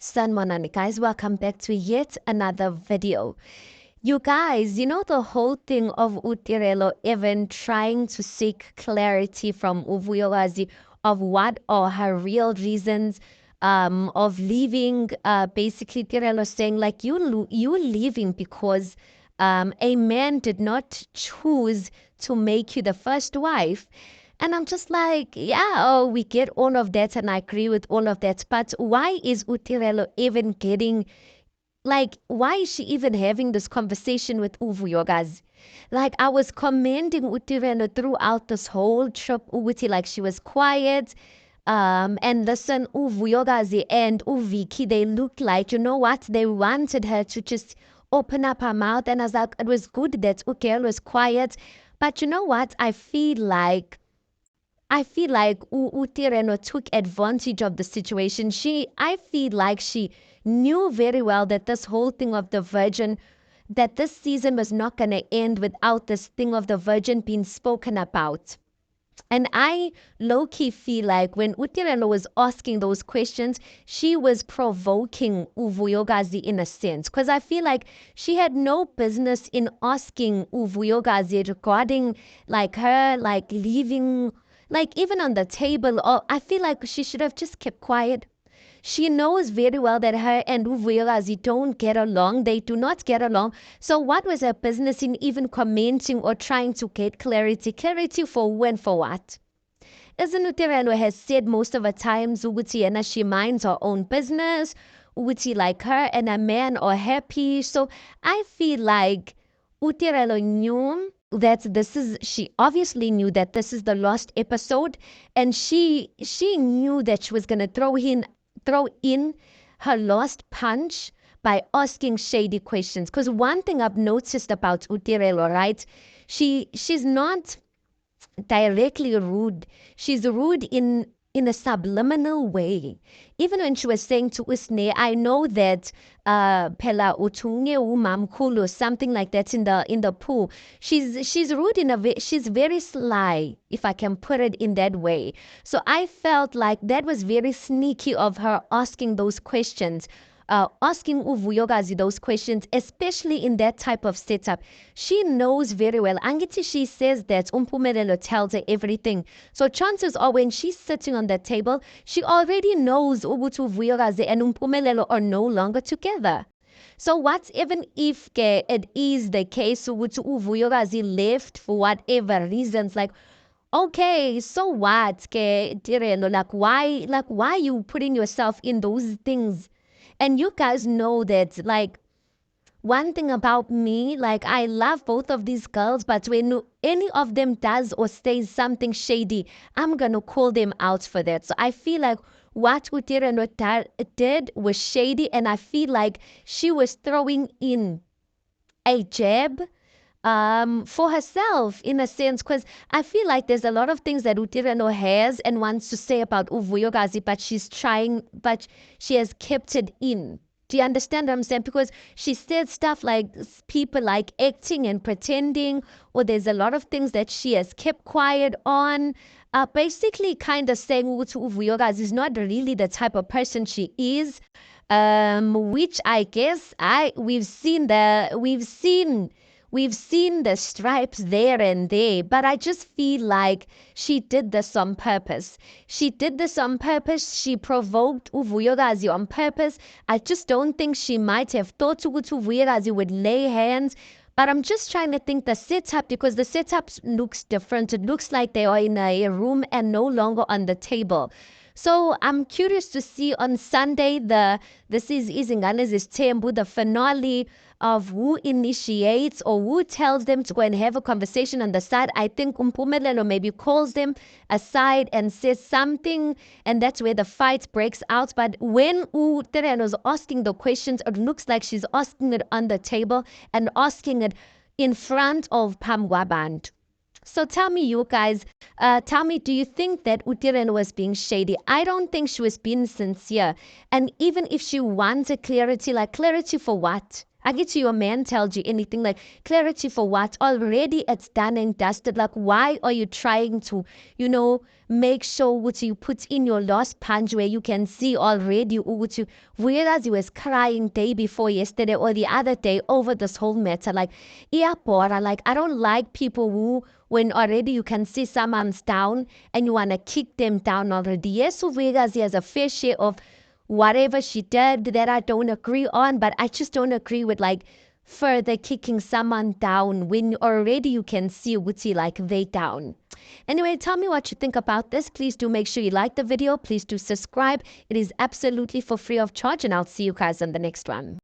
Sanmonani guys, welcome back to yet another video. You guys, you know the whole thing of Utirelo even trying to seek clarity from Uvuyokazi of what are her real reasons of leaving. Basically, Tirelo saying like you leaving because a man did not choose to make you the first wife. And I'm just like, yeah, oh, we get all of that, and I agree with all of that. But why is Utirelo even getting, like, why is she even having this conversation with Uvuyokazi? Like, I was commending Utirelo throughout this whole trip, Uti, like, she was quiet. And listen, Uvuyokazi and Uviki, they looked like, you know what? They wanted her to just open up her mouth. And I was like, it was good that Ukel was quiet. But you know what? I feel like Utireno took advantage of the situation. I feel like she knew very well that this whole thing of the virgin, that this season was not going to end without this thing of the virgin being spoken about. And I low key feel like when Utireno was asking those questions, she was provoking Uvuyokazi in a sense. Because I feel like she had no business in asking Uvuyokazi regarding like her, like leaving, like even on the table. Or I feel like she should have just kept quiet. She knows very well that her and Uvuyokazi don't get along. They do not get along. So what was her business in even commenting or trying to get clarity? Clarity for when, for what? Isn't Utireno has said most of the times Uguti and she minds her own business. Uguti like her and a man are happy. So I feel like Utirelo knew that she obviously knew that this is the last episode, and she knew that she was gonna throw in her last punch by asking shady questions. Because one thing I've noticed about Utirelo, right? She's not directly rude. She's rude in a subliminal way. Even when she was saying to Usne, I know that Pela Utunge Umamkulu, something like that in the pool. She's rude she's very sly, if I can put it in that way. So I felt like that was very sneaky of her asking those questions. Asking Uvuyokazi those questions, especially in that type of setup. She knows very well. Angiti, she says that Umpumelelo tells her everything. So chances are when she's sitting on that table, she already knows Ubutu Uvuyokazi and Umpumelelo are no longer together. So what even if it is the case Ubutu Uvuyokazi left for whatever reasons, like okay, so what? Tirelo, like why you putting yourself in those things? And you guys know that, like, one thing about me, like, I love both of these girls, but when any of them does or says something shady, I'm gonna call them out for that. So I feel like what Utireno did was shady, and I feel like she was throwing in a jab for herself in a sense, because I feel like there's a lot of things that Utireno has and wants to say about Uvuyokazi, but she has kept it in. Do you understand what I'm saying? Because she said stuff like people like acting and pretending, or there's a lot of things that she has kept quiet on. Basically kind of saying Uvuyokazi is not really the type of person she is. Which I guess we've seen the stripes there and there, but I just feel like she did this on purpose. She did this on purpose. She provoked Uvuyokazi on purpose. I just don't think she might have thought Uvuyokazi would lay hands. But I'm just trying to think the setup, because the setup looks different. It looks like they are in a room and no longer on the table. So I'm curious to see on Sunday this is Izingane's Tembu, the finale of who initiates or who tells them to go and have a conversation on the side. I think Umpumelelo maybe calls them aside and says something, and that's where the fight breaks out. But when Utereno is asking the questions, it looks like she's asking it on the table and asking it in front of Pamwaband. So tell me, you guys, tell me, do you think that Utireno was being shady? I don't think she was being sincere. And even if she wanted clarity, like clarity for what? I get you, your man tells you anything like clarity for what? Already it's done and dusted. Like, why are you trying to, make sure what you put in your last punch where you can see already ukuthi, whereas you was crying day before yesterday or the other day over this whole matter. Like, iyabhora. Like, I don't like people who, when already you can see someone's down and you want to kick them down already. Yes, whereas he has a fair share of whatever she did that I don't agree on, but I just don't agree with like further kicking someone down when already you can see Woodsy like they down. Anyway, tell me what you think about this. Please do make sure you like the video. Please do subscribe. It is absolutely for free of charge, and I'll see you guys in the next one.